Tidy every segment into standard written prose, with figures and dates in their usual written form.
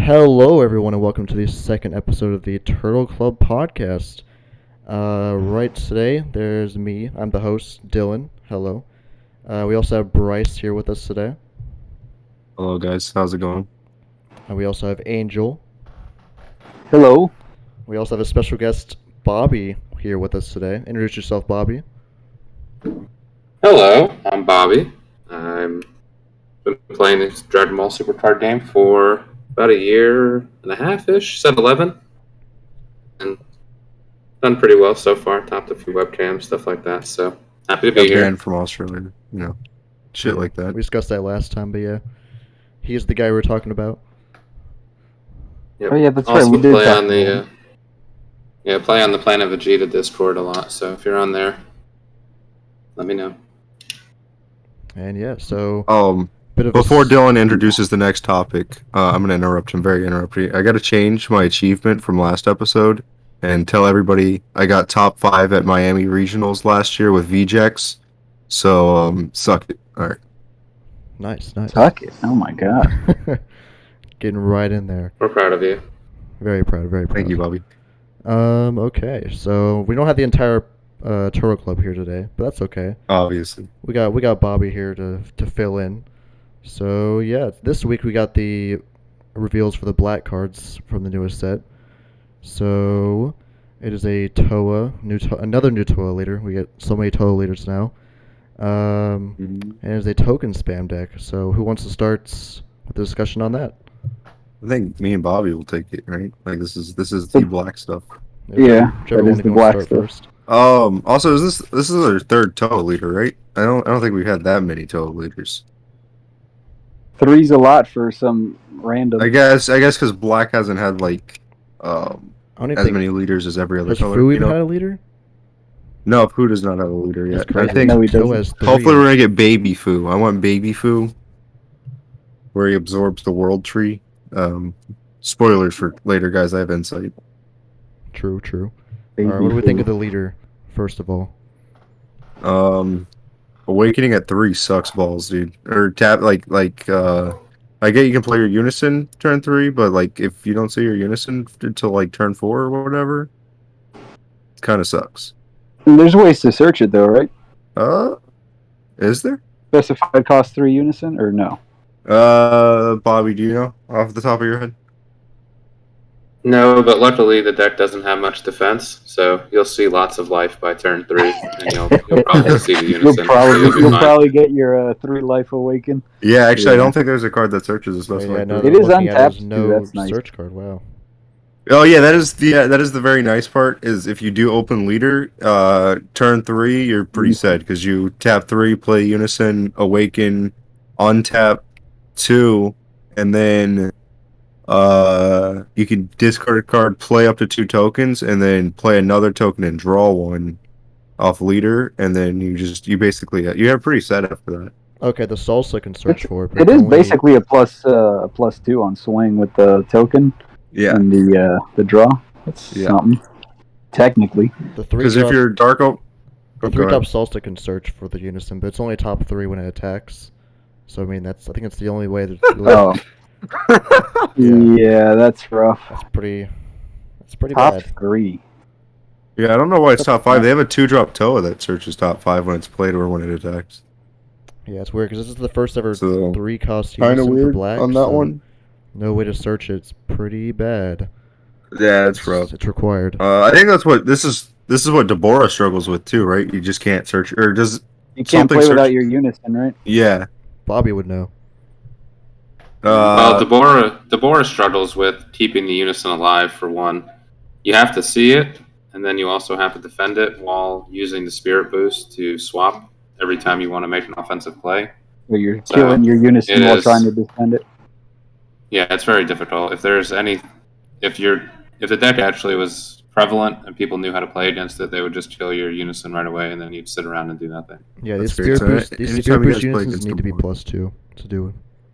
Hello, everyone, and welcome to the second episode of the Turtle Club podcast. Right today, there's me. I'm the host, Dylan. Hello. We also have Bryce here with us today. Hello guys, how's it going? And we also have Angel. Hello. We also have a special guest, Bobby, here with us today. Introduce yourself, Bobby. Hello, I'm Bobby. I've been playing this Dragon Ball Supercard game for about a year and a half-ish, set 11. And done pretty well so far, topped a few webcams, stuff like that, so happy to be here. Banned from Australia, shit like that. We discussed that last time, but yeah. He's the guy we were talking about. Yep. Oh yeah, that's Also right. We did play that. on the play on the Planet Vegeta Discord a lot, so if you're on there, let me know. And yeah, so Before Dylan introduces the next topic, I'm gonna interrupt him. Very interrupting. I gotta change my achievement from last episode and tell everybody I got top 5 at Miami Regionals last year with VJX. So suck it. All right. Nice. Suck it. Oh my god. Getting right in there. We're proud of you. Very proud. Thank you, Bobby. Okay, so we don't have the entire Turtle Club here today, but that's okay. Obviously. We got Bobby here to fill in. So yeah, this week we got the reveals for the black cards from the newest set. So it is a Toa, another new Toa leader. We get so many Toa leaders now. And it's a token spam deck. So who wants to start with the discussion on that? I think me and Bobby will take it, right? Like this is the black stuff. Yeah, Whichever that one is of the you wants black to stuff. start first. Also, this is our third Toa leader, right? I don't think we've had that many Toa leaders. 3's a lot for some random. I guess because black hasn't had like I don't even as think many leaders as every other has color. Fu even had a leader? No, Fu does not have a leader That's yet. crazy. I think No, he Toa doesn't. has 3. hopefully we're gonna get Baby Fu. I want Baby Fu, where he absorbs the world tree. Spoilers for later, guys. I have insight. True. baby Alright, what do we think of food. the leader, first of all? Awakening at 3 sucks balls, dude. Or tap I get you can play your Unison turn 3, but like if you don't see your Unison until like turn 4 or whatever, it kind of sucks. There's ways to search it though, right? Is there? Specified cost 3 unison or no? Bobby, do you know off the top of your head? No, but luckily the deck doesn't have much defense, so you'll see lots of life by turn 3, and you'll probably see the You'll Unison. so you'll be you'll fine. probably get your 3 life awaken. Yeah, actually, I Yeah. don't think there's a card that searches a Wait, special. yeah, now It that I'm is looking at untapped, there's too, no that's nice. search card. Wow. Oh yeah, that is the very nice part. Is if you do open leader, turn 3, you're pretty set because you tap 3, play Unison, awaken, untap 2, and then you can discard a card, play up to 2 tokens, and then play another token and draw 1 off leader, and then you basically you have pretty set after that. Okay, the Salsa can search for it. but It is only- basically a +2 on swing with the token Yeah, and the draw. That's Yeah. something. Technically. the 3 because if drop, you're dark the go 3 ahead. drop Salsa can search for the Unison, but it's only top 3 when it attacks. So I mean, I think it's the only way that Oh. Yeah. Yeah, that's rough. that's pretty Top bad. 3. Yeah, I don't know why it's top 5. They have a 2-drop Toa that searches top 5 when it's played or when it attacks. Yeah, it's weird because this is the first ever So, 3 cost Kind of Unison for weird black. on that so one. No way to search it. It's pretty bad. Yeah, it's rough. It's required. I think that's what this is what Deborah struggles with too, right? You just can't search, or does You can't something play search- without your unison, right? yeah. Bobby would know. Well, Deborah struggles with keeping the Unison alive, for one. You have to see it, and then you also have to defend it while using the Spirit Boost to swap every time you want to make an offensive play. Where you're So, killing your unison it while is. trying to defend it. Yeah, it's very difficult. If the deck actually was prevalent and people knew how to play against it, they would just kill your Unison right away, and then you'd sit around and do nothing. Yeah, these That's fair. Spirit So, Boost, these anytime Spirit you Boost guys play Unisons against need to be Deborah. +2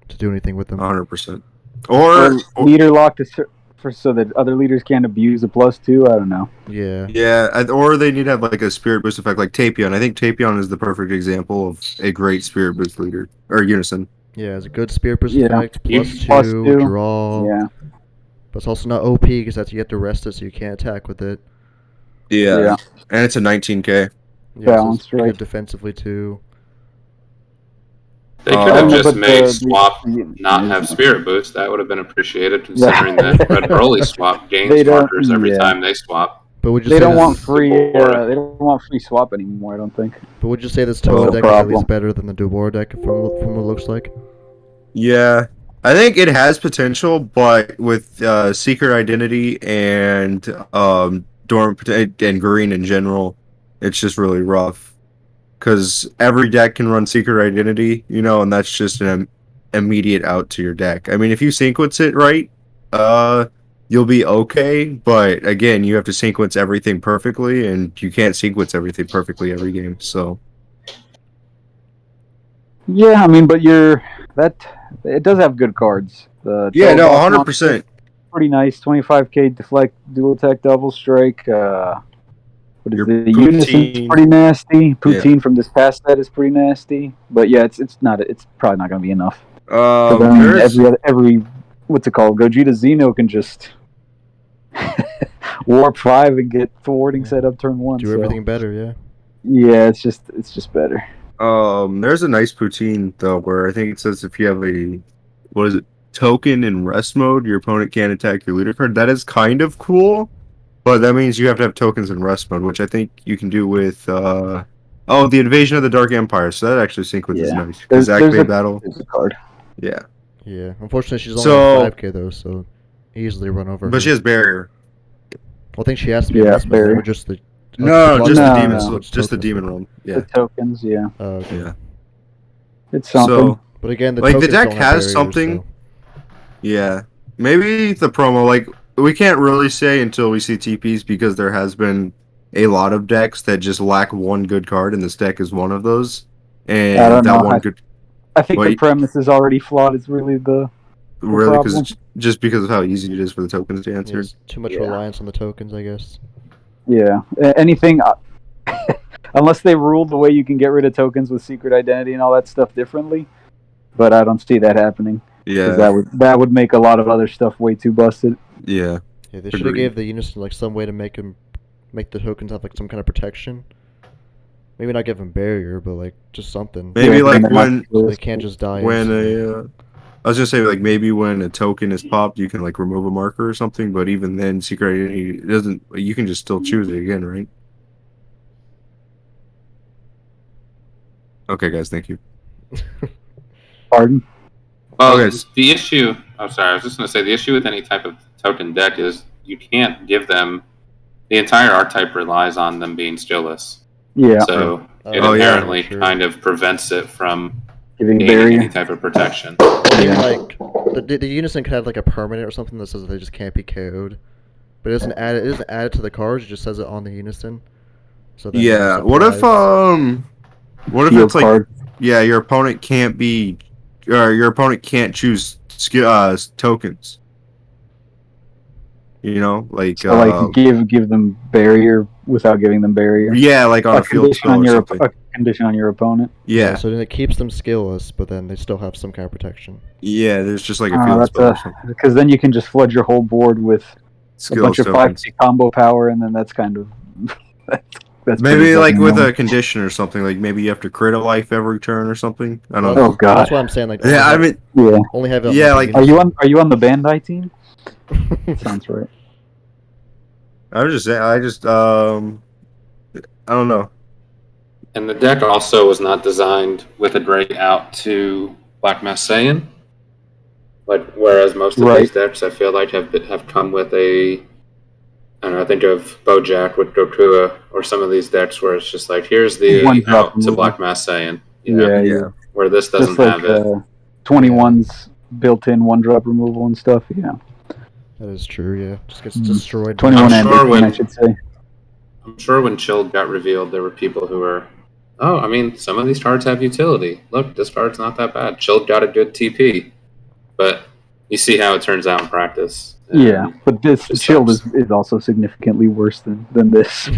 to do anything with them. 100%. Or Or leader lock so that other leaders can't abuse a +2. I don't know. Yeah. yeah, or they need to have like a spirit boost effect, like Tapion. I think Tapion is the perfect example of a great spirit boost leader or Unison. Yeah, it's a good Spirit Boost Yeah. effect. You- +2, +2, draw. Yeah. But it's also not OP because you have to rest it so you can't attack with it. Yeah. And it's a 19k. Yeah, Balanced, so it's right. good defensively too. They could have no, just but made the- swap the- not have spirit boost. That would have been appreciated, considering that Red Broly swap They gains don't- markers every yeah. time they swap. But would you They say don't this, want free. War. They don't want free swap anymore. I don't think. But would you say this That's Toa the deck is at problem. least better than the Dubois deck from what it looks like? Yeah. I think it has potential, but with Secret Identity and Dorm and Green in general, it's just really rough. Because every deck can run Secret Identity, and that's just an immediate out to your deck. I mean, if you sequence it right, you'll be okay. But again, you have to sequence everything perfectly, and you can't sequence everything perfectly every game. So Yeah, I mean, but it does have good cards. The yeah, no, Toa 100%. pretty nice. 25k deflect, dual attack, double strike. What is Your it? The Unison's Poutine. pretty nasty. Poutine from this past set is pretty nasty. But yeah, it's probably not going to be enough. But then There's every what's it called? Gogeta Xeno can just warp 5 and get forwarding set up turn 1. Do so- everything better, yeah. Yeah, it's just better. there's a nice Poutine though, where I think it says if you have a token in rest mode, your opponent can't attack your leader card. That is kind of cool, but that means you have to have tokens in rest mode, which I think you can do with the Invasion of the Dark Empire. So that actually sequences Yeah. nice because There's Acme a- Battle. There's a card. Yeah, Yeah. Unfortunately, she's only So- 5k though, so easily run over. but her. she has barrier. Well, I think she has to be Yeah, investment barrier. or just the. No, plus just No, the no. demon, no. just the Tokens. demon realm. The Yeah, tokens, yeah. Oh, okay. yeah. It's something. So But again, the Like, the tokens deck don't have has barriers, something- so- yeah, maybe the promo. Like we can't really say until we see TPs because there has been a lot of decks that just lack one good card, and this deck is one of those. And I don't that know. one good. I think the Wait. premise is already flawed. It's really the Really, because problem. just because of how easy it is for the tokens to answer. There's too much Yeah. reliance on the tokens, I guess. yeah. Anything unless they rule the way you can get rid of tokens with secret identity and all that stuff differently. But I don't see that happening. 'Cause Yeah, that would make a lot of other stuff way too busted. yeah, Yeah, they should have Agreed. gave the Unison like some way to make the tokens have like some kind of protection. Maybe not give them barrier, but like just something. Maybe Yeah, like and they're not when They can't just die. when instantly. I was gonna say like maybe when a token is popped, you can like remove a marker or something. But even then, secret identity doesn't. You can just still choose it again, right? Okay, guys, thank you. Pardon? Well, Okay. the issue. Oh, sorry. I was just going to say the issue with any type of token deck is you can't give them. The entire archetype relies on them being skillless, Yeah, so it Oh, yeah, inherently sure. kind of prevents it from giving gaining barrier. any type of protection. Maybe Yeah. like the Unison could have like a permanent or something that says they just can't be KO'd, but it isn't added to the cards. It just says it on the Unison. So then Yeah. it's What if surprised. what if Shield it's like card. yeah, your opponent can't be, or your opponent can't choose tokens. Like So like give them barrier without giving them barrier. yeah, like on a field condition spell on or your something. a condition on your opponent. Yeah, So then it keeps them skillless, but then they still have some kind of protection. yeah. There's just like a field That's spell or something. because then you can just flood your whole board with a Skills bunch of tokens. 5k combo power, and then that's kind of that's Maybe pretty like fucking with annoying. a condition or something. Like maybe you have to crit a life every turn or something. I don't Oh know. god. That's why I'm saying like. Yeah, I only mean, Yeah. only have it. Yeah, the like- Are Unison. you on the Bandai team? Sounds right. I was just saying. I don't know. And the deck also was not designed with a Drake out to Black Mass Saiyan. Like, whereas most of Right. these decks, I feel like have come with a. I don't know. I think of Bojack with Dokua, or some of these decks where it's just like, here's the One drop out to removal. Black Mass Saiyan. Yeah, Yeah. Where this doesn't Just like have it. 21's built-in one-drop removal and stuff. Yeah, That is true. Yeah, just gets Mhm. destroyed. 21 I'm and sure 18, when- I should say. I'm sure when Chilled got revealed, there were people who were, oh, I mean, some of these cards have utility. Look, this card's not that bad. Chilled got a good TP. But you see how it turns out in practice. And Yeah, but this it shield sucks. is also significantly worse than this.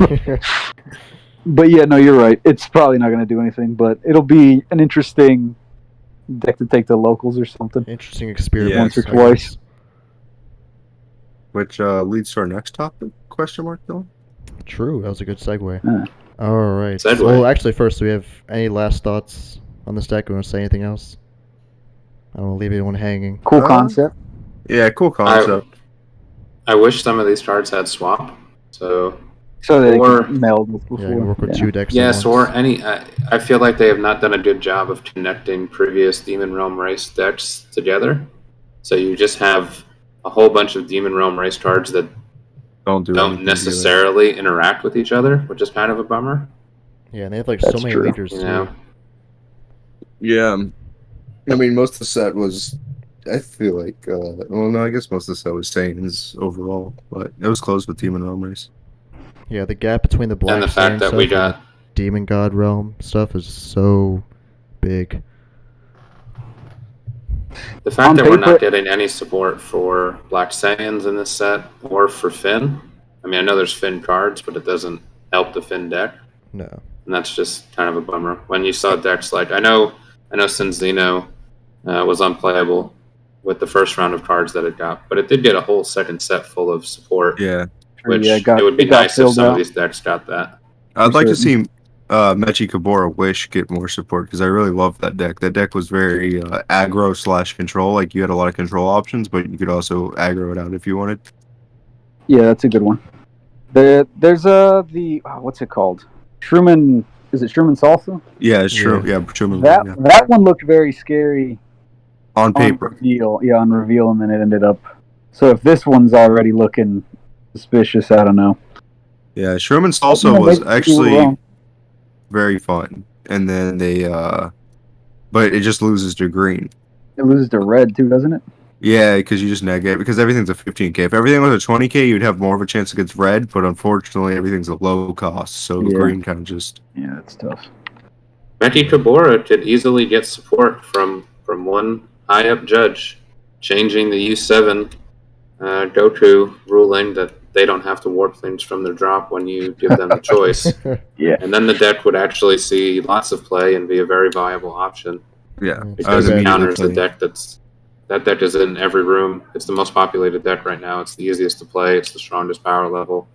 But yeah, no, you're right. It's probably not going to do anything, but it'll be an interesting deck to take to locals or something. Interesting experiment. Yeah, once or I twice. guess. which leads to our next topic? Question mark, Dylan? True, that was a good segue. Uh. All right. Segue. Well, actually, first, do we have any last thoughts on this deck? We want to say anything else? I don't want to leave anyone hanging. Cool concept. Yeah, cool concept. I wish some of these cards had swap. So So they Or- can meld with before. Yeah, you work with two decks. at yes, or once. any. I feel like they have not done a good job of connecting previous Demon Realm Race decks together. So you just have a whole bunch of Demon Realm Race cards that Don't do don't anything necessarily interact with each other, which is kind of a bummer. Yeah, and they have like That's so many true. leaders You too. know, Yeah. I mean, most of the set was. I feel like. Well, no, I guess most of the set was Saiyans overall, but it was close with Demon Realm Race. Yeah, the gap between the Black and the fact Saiyan that stuff we and got the Demon God Realm stuff is so big. the fact On that we're paper- not getting any support for Black Saiyans in this set or for Finn. I mean, I know there's Finn cards, but it doesn't help the Finn deck. No. And that's just kind of a bummer. When you saw decks like I know Sin Zeno was unplayable with the first round of cards that it got, but it did get a whole second set full of support. Yeah. Which Yeah, it would be it got nice if filled some out. of these decks got that. I'd like to certain. see Mechi Kabora Wish get more support because I really love that deck. That deck was very aggro / control. Like you had a lot of control options, but you could also aggro it out if you wanted. Yeah, that's a good one. There's what's it called? Shroom. Is it Shroom and Salsa? Yeah, it's true. Yeah. Yeah, Truman, That yeah. that one looked very scary On on paper. reveal. Yeah, on reveal, and then it ended up. So if this one's already looking suspicious, I don't know. Yeah, Sherman Salsa Yeah, was maybe you were actually wrong. very fun, and then they, but it just loses to green. It loses to red too, doesn't it? Yeah, because you just neg it because everything's a 15k. If everything was a 20k, you'd have more of a chance against red, but unfortunately, everything's a low cost, so Yeah. green kind of just. Yeah, that's tough. Becky Kabora could easily get support from one high up judge, changing the U7 Goku ruling that they don't have to warp things from their drop when you give them the choice. Yeah, And then the deck would actually see lots of play and be a very viable option Yeah, Mm. because would it immediately counters the play. deck that deck is in every room. It's the most populated deck right now. It's the easiest to play. It's the strongest power level.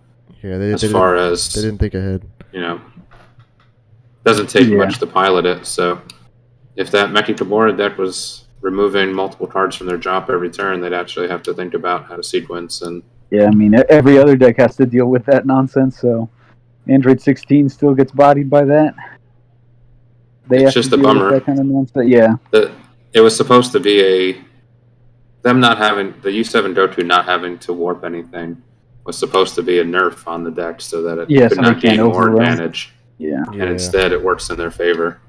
Yeah, they As didn't, far they as didn't think ahead. doesn't take Yeah. much to pilot it. So if that Meki Kabora deck was removing multiple cards from their drop every turn, they'd actually have to think about how to sequence. And yeah. I mean, every other deck has to deal with that nonsense. So Android 16 still gets bodied by that. They It's have just to a deal with bummer. that kind of nonsense. Yeah, it was supposed to be them not having the U7 Goku not having to warp anything was supposed to be a nerf on the deck so that it Yeah, could so they not gain can't more overrun. advantage. yeah. Yeah. And instead, it works in their favor.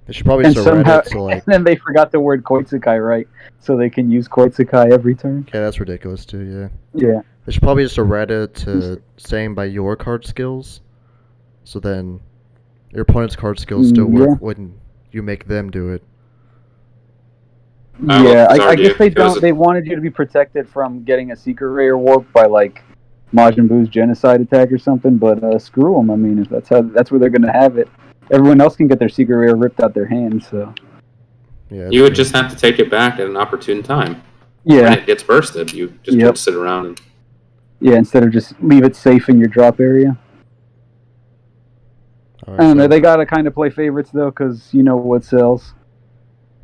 They should probably And just read somehow, it to like. and then they forgot the word Koitsukai, right? So they can use Koitsukai every turn. Yeah, that's ridiculous too. Yeah. Yeah, They should probably just read it to saying by your card skills, so then your opponent's card skills still Yeah. work when you make them do it. I will yeah. I argue guess they it was don't. a- They wanted you to be protected from getting a secret rare warp by like Majin Buu's genocide attack or something. But screw them. I mean, if that's where they're gonna have it. Everyone else can get their secret rare ripped out their hands. So Yeah. You would that's just have to take it back at an opportune time. yeah, When it gets bursted, you just Yep. can't sit around and yeah. Instead of just leave it safe in your drop area. true. I don't know. so, They gotta kind of play favorites though, because you know what sells.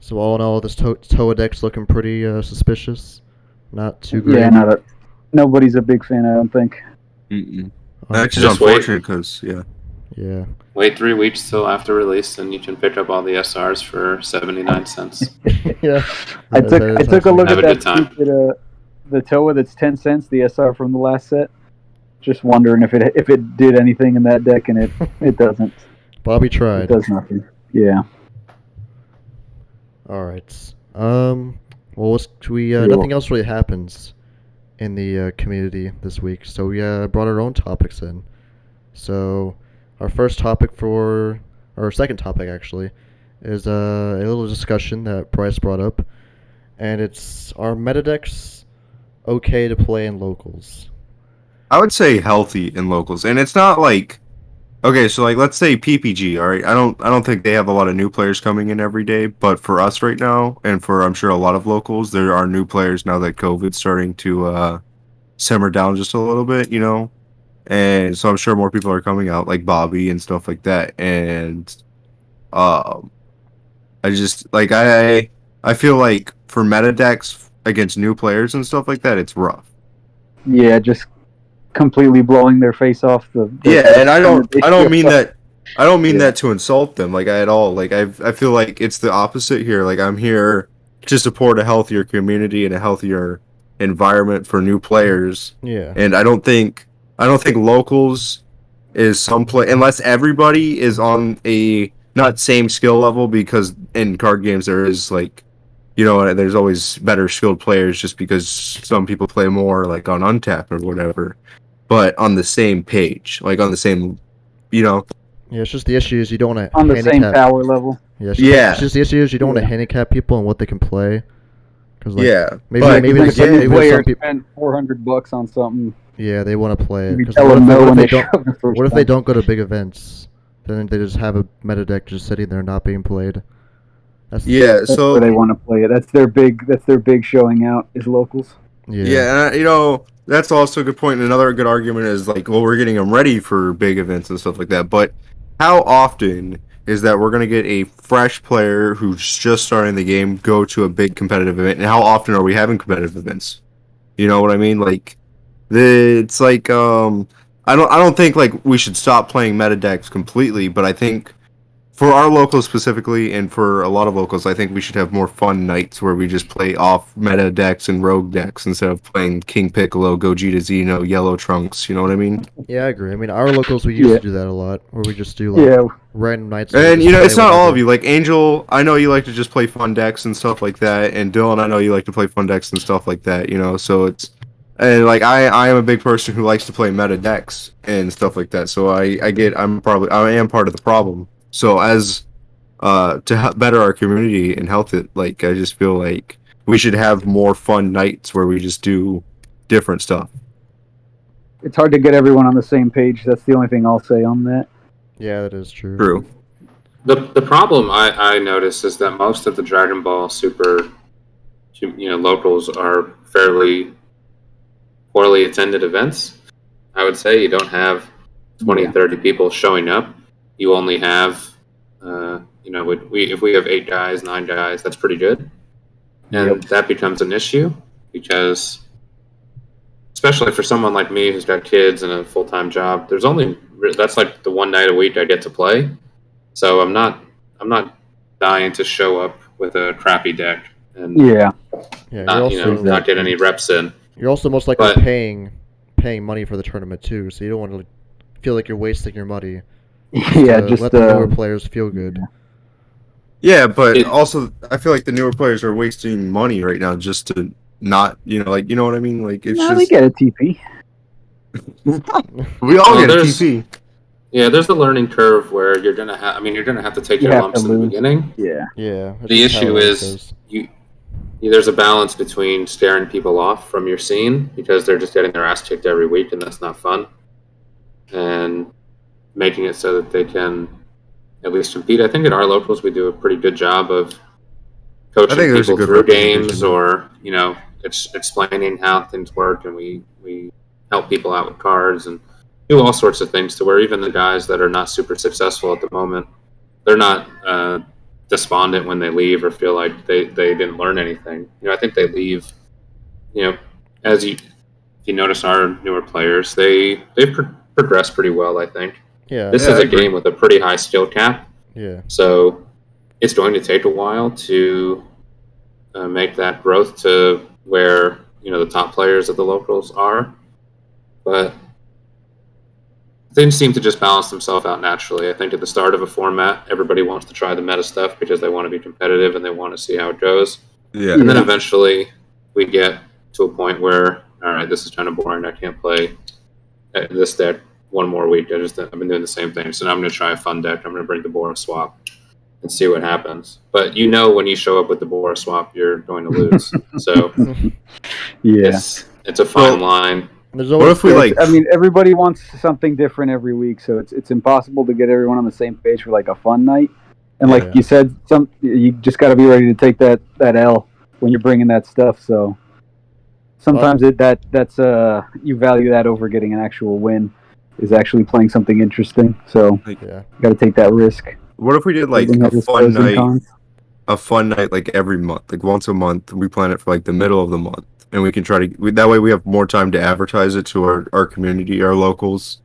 so all in all, this Toa deck's looking pretty suspicious. Not too great. Yeah, nobody's a big fan. I don't think. Mm-mm. Oh, That's just Just wait. unfortunate because yeah. yeah. wait 3 weeks till after release, and you can pick up all the SRs for 79 cents. Yeah. I That- took that I is took a look actually- Have at a that good time. stupid, the Toa that's 10 cents, the SR from the last set. Just wondering if it did anything in that deck, and it doesn't. Bobby It tried. does nothing. Yeah. All right. Well, Cool. nothing else really happens in the community this week, so we brought our own topics in. So, our first topic or second topic actually, is a little discussion that Bryce brought up, and it's are meta decks okay to play in locals? I would say healthy in locals, and it's not like okay, so like let's say PPG, all right. I don't think they have a lot of new players coming in every day, but for us right now, and for I'm sure a lot of locals, there are new players now that COVID's starting to simmer down just a little bit, you know. And so I'm sure more people are coming out, like Bobby and stuff like that. And um, I just like I feel like for meta decks against new players and stuff like that, it's rough. Yeah, just completely blowing their face off. Yeah, and I don't mean that. I don't mean Yeah. that to insult them, like at all. Like I feel like it's the opposite here. Like I'm here to support a healthier community and a healthier environment for new players. Yeah. And I don't think locals is some play unless everybody is on a not same skill level, because in card games there is like, you know, there's always better skilled players just because some people play more like on Untap or whatever, but on the same page, like on the same, you know. Yeah, it's just the issue is you don't want to on the handicap. same power level. Yeah, Yeah. It's just the issue is you don't want to Yeah. handicap people on what they can play. Cause like, Yeah, maybe but maybe Like there's again, maybe player there's some people. spent $400 on something. Yeah, they want to play it. You 'Cause tell what them if no what when if they they show don't? up the first What if they time. don't go to big events? Then they just have a meta deck just sitting there not being played. That's yeah. That's So where they want to play it. That's their big showing out is locals. yeah, and you know, that's also a good point. And another good argument is like, well, we're getting them ready for big events and stuff like that. But how often is that we're going to get a fresh player who's just starting the game go to a big competitive event? And how often are we having competitive events? You know what I mean? Like, it's like I don't think like we should stop playing meta decks completely, but I think for our locals specifically, and for a lot of locals, I think we should have more fun nights where we just play off meta decks and rogue decks instead of playing King Piccolo, Gogeta Xeno, Yellow Trunks. You know what I mean? Yeah, I agree. I mean, our locals we used Yeah. to do that a lot, where we just do like Yeah, random nights. where we And just you know, play it's not all whatever. of you. Like Angel, I know you like to just play fun decks and stuff like that, and Dylan, I know you like to play fun decks and stuff like that. You know, so it's and like I am a big person who likes to play meta decks and stuff like that. So I am part of the problem. So as to better our community and health it, like I just feel like we should have more fun nights where we just do different stuff. it's hard to get everyone on the same page. That's the only thing I'll say on that. Yeah, that is true. True. The problem I notice is that most of the Dragon Ball Super, locals are fairly poorly attended events. I would say you don't have 20, 30 people showing up. You only have, if we have 8 guys, 9 guys, that's pretty good. And that becomes an issue because, especially for someone like me who's got kids and a full-time job, that's like the one night a week I get to play. So I'm not dying to show up with a crappy deck and Yeah, Yeah, not get any reps in. you're also most likely But- paying money for the tournament too, so you don't want to feel like you're wasting your money. yeah, to just let the newer players feel good. Yeah, but It- also I feel like the newer players are wasting money right now just to not, you know what I mean? Like it's no, they just get a TP. we all Well, get a there's- TP. Yeah, there's a learning curve where you're gonna have to take You your have lumps to in the lose. beginning. Yeah, Yeah. that's The just how issue it is goes. there's a balance between scaring people off from your scene because they're just getting their ass kicked every week and that's not fun, and making it so that they can at least compete. I think at our locals we do a pretty good job of coaching I think there's a people good through games, representation. or explaining how things work, and we help people out with cards and do all sorts of things to where even the guys that are not super successful at the moment, they're not despondent when they leave or feel like they didn't learn anything. I think they leave, as if you notice our newer players, they've progressed pretty well, I think. Yeah. This Yeah, is I a agree. game with a pretty high skill cap, Yeah. so it's going to take a while to make that growth to where the top players at the locals are, but things seem to just balance themselves out naturally. I think at the start of a format, everybody wants to try the meta stuff because they want to be competitive and they want to see how it goes. Yeah. And then eventually we get to a point where, all right, this is kind of boring. I can't play this deck one more week. I've been doing the same thing. So now I'm going to try a fun deck. I'm going to bring the Bora swap and see what happens. But when you show up with the Bora swap, you're going to lose. So yeah. it's a fine line. There's What always if we like I mean, everybody wants something different every week, so it's impossible to get everyone on the same page for like a fun night. And like Yeah. you said, you just got to be ready to take that L when you're bringing that stuff. So sometimes that's you value that over getting an actual win. Is actually playing something interesting. So Yeah. got to take that risk. What if we did like Everything has a its fun pros and night? cons. A fun night like every month, like once a month. We plan it for like the middle of the month, and we can try to. That way, we have more time to advertise it to our community, our locals,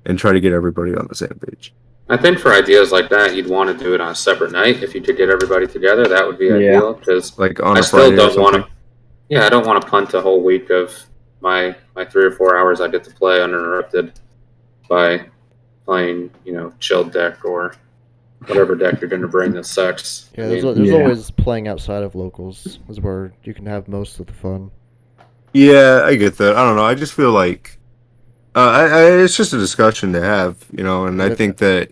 and try to get everybody on the same page. I think for ideas like that, you'd want to do it on a separate night. If you could get everybody together, that would be Yeah. ideal. Because Like on I a still Friday or don't want something. to. Yeah, I don't want to punt a whole week of my 3 or 4 hours I get to play uninterrupted by playing, chilled deck or whatever deck you're going to bring that sucks. Yeah, I there's, mean, there's Yeah. always playing outside of locals is where you can have most of the fun. Yeah, I get that. I don't know. I just feel like it's just a discussion to have, and I Yeah. think that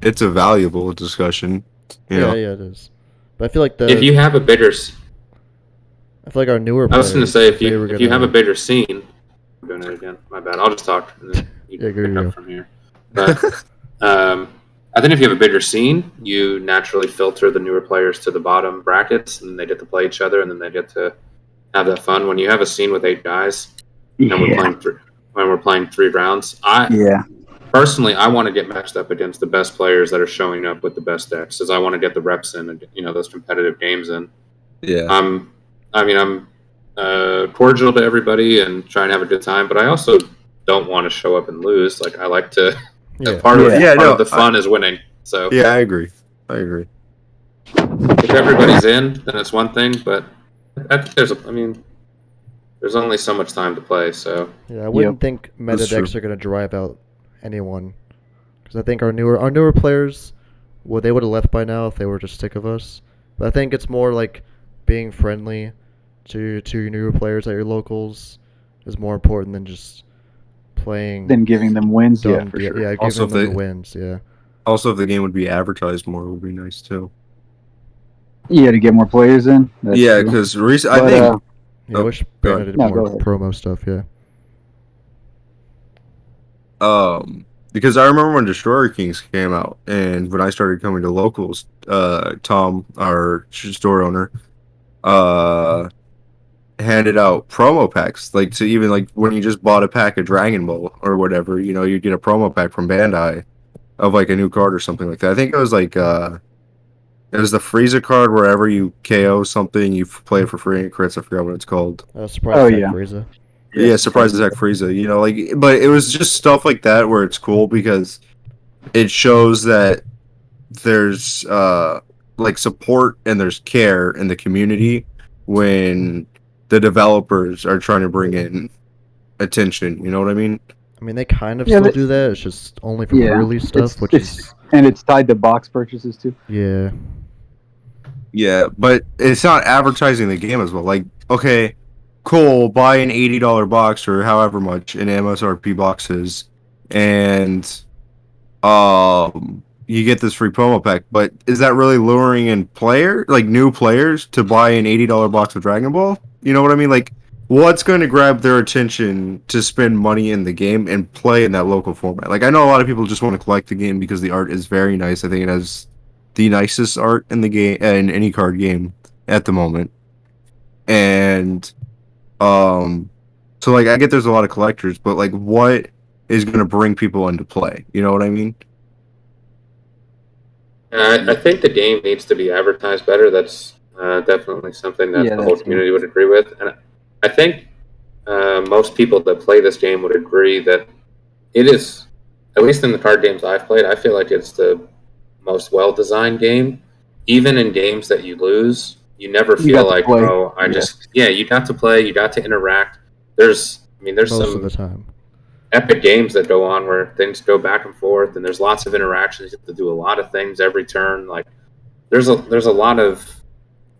it's a valuable discussion. You Yeah, know, yeah, it is. But I feel like if you have a bigger, I feel like our newer I was going to say, if they you were if you have a gonna- bigger scene, I'm doing it again. My bad. I'll just talk and then you Yeah, can go, pick go. up from here. But I think if you have a bigger scene, you naturally filter the newer players to the bottom brackets, and they get to play each other, and then they get to have that fun. When you have a scene with 8 guys, and we're playing 3 rounds, Yeah. personally, I want to get matched up against the best players that are showing up with the best decks, as I want to get the reps in and those competitive games in. yeah, I'm cordial to everybody and try and have a good time, but I also don't want to show up and lose. Like, I like to. Yeah. Part of Yeah, part no, of the fun is winning. So yeah. I agree. if everybody's in, then it's one thing. But I think there's only so much time to play. So Yeah, I wouldn't think meta That's decks true. are gonna drive out anyone, because I think our newer players, well, they would have left by now if they were just sick of us. But I think it's more like being friendly to your newer players at your locals is more important than just playing. Then giving them wins. Yeah, dumb- for yeah, sure. yeah, giving Also, them if the they- wins. Yeah, Also, if the game would be advertised more, it would be nice too. Yeah, to get more players in. That's Yeah, true. because I But, think yeah. I Oh, wish go Brandon ahead. did No, more go ahead. promo stuff. Yeah. because I remember when Destroyer Kings came out, and when I started coming to locals, Tom, our store owner, handed out promo packs, like to even like when you just bought a pack of Dragon Ball or whatever, you'd get a promo pack from Bandai of like a new card or something like that. I think it was like it was the Frieza card. Wherever you KO something, you play it for free and it crits. I forgot what it's called. Surprise Oh, attack yeah. Frieza. Yeah, surprise attack Frieza. But it was just stuff like that where it's cool because it shows that there's like support and there's care in the community when the developers are trying to bring in attention. You know what I mean? I mean, they kind of Yeah, still but- do that. It's just only for Yeah, early stuff, it's- which is and it's tied to box purchases too. yeah. Yeah, but it's not advertising the game as well. Like, okay, cool, buy an $80 box or however much in MSRP boxes, and you get this free promo pack. But is that really luring in new players to buy an $80 box of Dragon Ball? You know what I mean? Like, what's going to grab their attention to spend money in the game and play in that local format? Like, I know a lot of people just want to collect the game because the art is very nice. I think it has the nicest art in the game, in any card game at the moment. And so like I get there's a lot of collectors, but like what is going to bring people into play? You know what I mean? I think the game needs to be advertised better. That's definitely something that Yeah, the whole that's community would agree with. And I think most people that play this game would agree that it is, at least in the card games I've played, I feel like it's the most well-designed game. Even in games that you lose, you never You feel got to like, play. oh, you got to play, you got to interact. There's Most of some the time. epic games that go on where things go back and forth and there's lots of interactions. You have to do a lot of things every turn. Like there's a lot of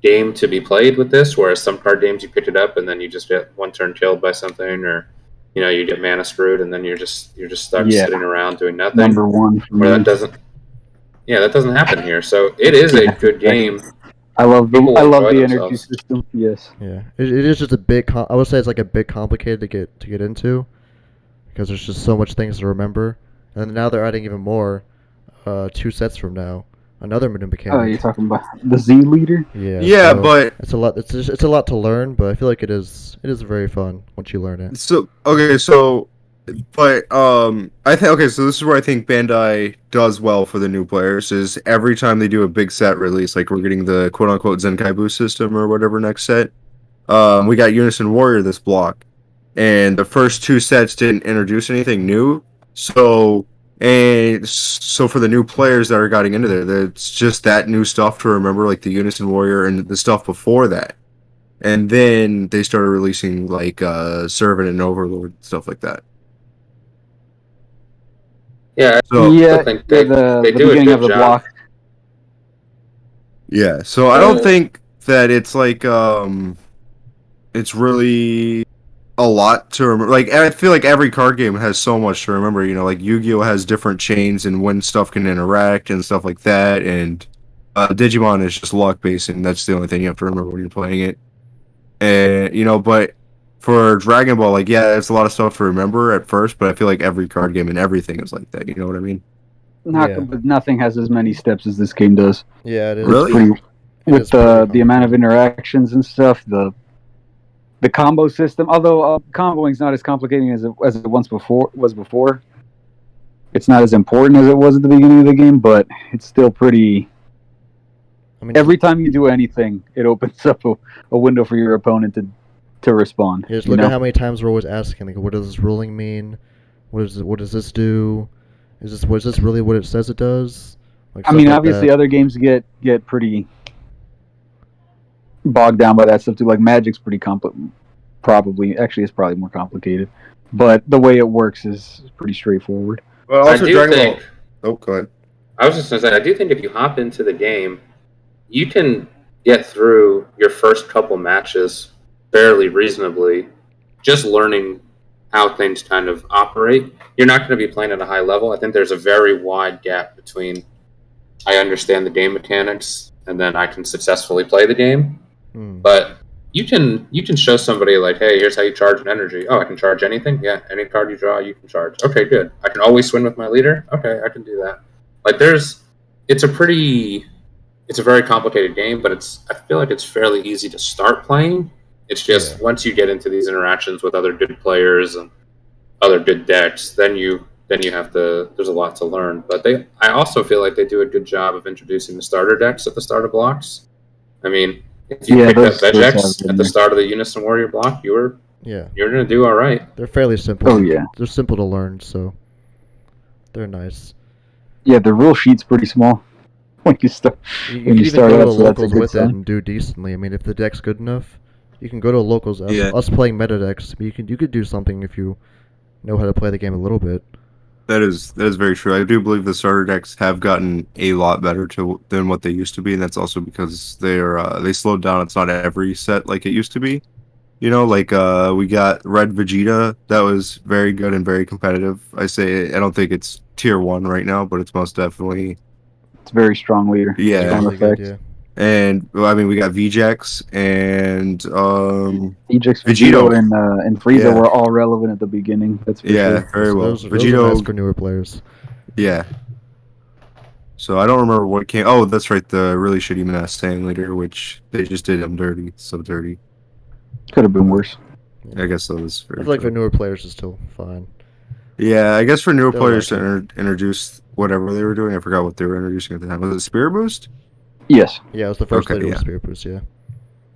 game to be played with this, whereas some card games you pick it up and then you just get one turn killed by something, or you get mana screwed and then you're just stuck Yeah. sitting around doing nothing. Number one. For Where me. that doesn't happen here. So it is a good game. I love the People enjoy energy themselves. system. Yes. Yeah, it is just a bit. I would say it's like a bit complicated to get into, because there's just so much things to remember, and now they're adding even more, 2 sets from now, another new Oh, mechanic. you're talking about the Z leader? Yeah. Yeah, so but it's a lot. It's a lot to learn, but I feel like it is very fun once you learn it. so okay, so but I think okay, so this is where I think Bandai does well for the new players is every time they do a big set release, like we're getting the quote unquote Zenkai Boost system or whatever next set. We got Unison Warrior this block, and the first two sets didn't introduce anything new. So for the new players that are getting into there, it's just that new stuff to remember, like the Unison Warrior and the stuff before that. And then they started releasing like Servant and Overlord stuff like that. Yeah, So I Yeah, think the they do a beginning good of the job. block. yeah, so I don't think that it's like it's really a lot to remember. Like I feel like every card game has so much to remember. You know, like Yu-Gi-Oh has different chains and when stuff can interact and stuff like that. And Digimon is just luck based, and that's the only thing you have to remember when you're playing it. And you know, but for Dragon Ball, like yeah, it's a lot of stuff to remember at first. But I feel like every card game and everything is like that. You know what I mean? Yeah. But nothing has as many steps as this game does. Yeah, it is. Really? Pretty, It with is pretty the amount of interactions and stuff, the combo system. Although comboing is not as complicated as it was before. It's not as important as it was at the beginning of the game, but it's still pretty. I mean, Every time you do anything, it opens up a window for your opponent to respond. yeah, just you look know? at how many times we're always asking, like, what does this ruling mean? What does this do? Was this really what it says it does? Like, I stuff mean, like obviously, that. other games get pretty bogged down by that stuff too. Like Magic's pretty it's probably more complicated, but the way it works is pretty straightforward. Well, I also do Dragon think. Ball. Oh, go ahead. I was just gonna say, I do think if you hop into the game, you can get through your first couple matches fairly reasonably, just learning how things kind of operate. You're not going to be playing at a high level. I think there's a very wide gap between I understand the game mechanics and then I can successfully play the game. But you can show somebody like, hey, here's how you charge an energy. Oh, I can charge anything? Yeah, any card you draw, you can charge. Okay, good. I can always swing with my leader? Okay, I can do that. Like it's a very complicated game, but I feel like it's fairly easy to start playing. It's just once you get into these interactions with other good players and other good decks, then you have to. There's a lot to learn. But I also feel like they do a good job of introducing the starter decks at the start of blocks. I mean, if you picked up Vegex at the start of the Unison Warrior block, you're going to do all right. They're fairly simple. Oh yeah, they're simple to learn, so they're nice. Yeah, the rule sheet's pretty small when you start. You when can you even start go to out, so that's a locals good with it sign. and do decently. I mean, if the deck's good enough, you can go to locals. Yeah. Us playing meta decks, you could do something if you know how to play the game a little bit. That is very true. I do believe the starter decks have gotten a lot better than what they used to be, and that's also because they slowed down. It's not every set like it used to be. You know, like we got Red Vegeta that was very good and very competitive. I don't think it's tier 1 right now, but it's most definitely It's a very strong leader. Yeah. Strong Really good, effect. and well, I mean we got VJax and Ajax, Vegito. and Frieza Yeah. were all relevant at the beginning. That's for yeah, sure. very So well. those are nice for Vegito, newer players. yeah. So I don't remember what came. Oh, that's right, the really shitty Menace Saiyan leader, which they just did him dirty, so dirty. Could have been worse. I guess that was I very feel like for true. newer players, it's still fine. Yeah, I guess for newer They'll players like to introduce whatever they were doing, I forgot what they were introducing at the time. Was it Spirit Boost? Yes, Yeah, it was the first Okay, leader yeah. with Spirit Boost, yeah.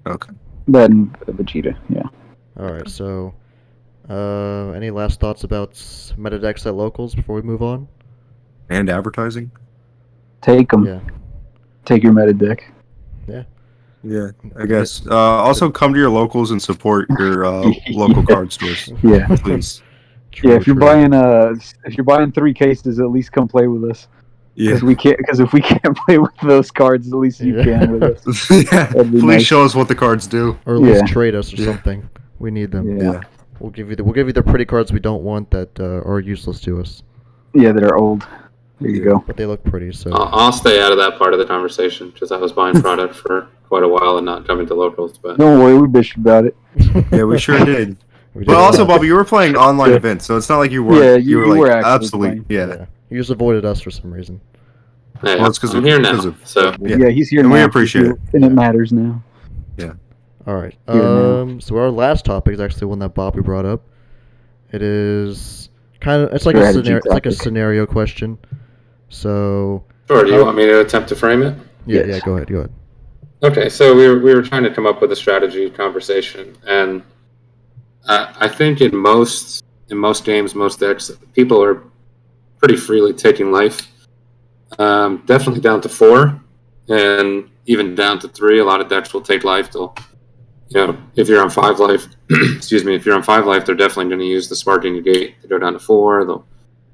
Okay. that and Vegeta. Yeah. Alright, so any last thoughts about meta decks at locals before we move on? And advertising? Take them. Yeah. Take your meta deck. Yeah, I guess. Also, come to your locals and support your local card stores, Yeah. please. True, Yeah, if you're true. buying 3 cases, at least come play with us. Yeah. Because if we can't play with those cards, at least you Yeah. can with us. Yeah. That'd be Please nice. show us what the cards do. Or at least Yeah. trade us or Yeah. something. We need them. Yeah. We'll give you the pretty cards we don't want that are useless to us. Yeah, that are old. There you go. But they look pretty, so I'll stay out of that part of the conversation because I was buying product for quite a while and not coming to locals. But Don't worry, we bitched about it. Yeah, we sure did. We But did also, that. Bobby, you were playing online Yeah. events, so it's not like you weren't. Yeah, you you were like were actually absolutely. playing. Yeah. You just avoided us for some reason. Hey, Well, it's 'cause I'm of- here now. 'cause of- So Yeah. Yeah, he's here And now. we appreciate it. And it matters now. All right. Here now. So our last topic is actually one that Bobby brought up. It is kind of it's like Strategy a scenario. It's like a topic. scenario question. So sure, do you want me to attempt to frame it? yeah, Yes. yeah. Go ahead. Go ahead. Okay, so we were trying to come up with a strategy conversation, and I think in most games, most decks, people are pretty freely taking life. Definitely down to 4, and even down to 3. A lot of decks will take life. They'll, if you're on 5 life, excuse me, if you're on 5 life, they're definitely going to use the Sparking Negate to go down to 4.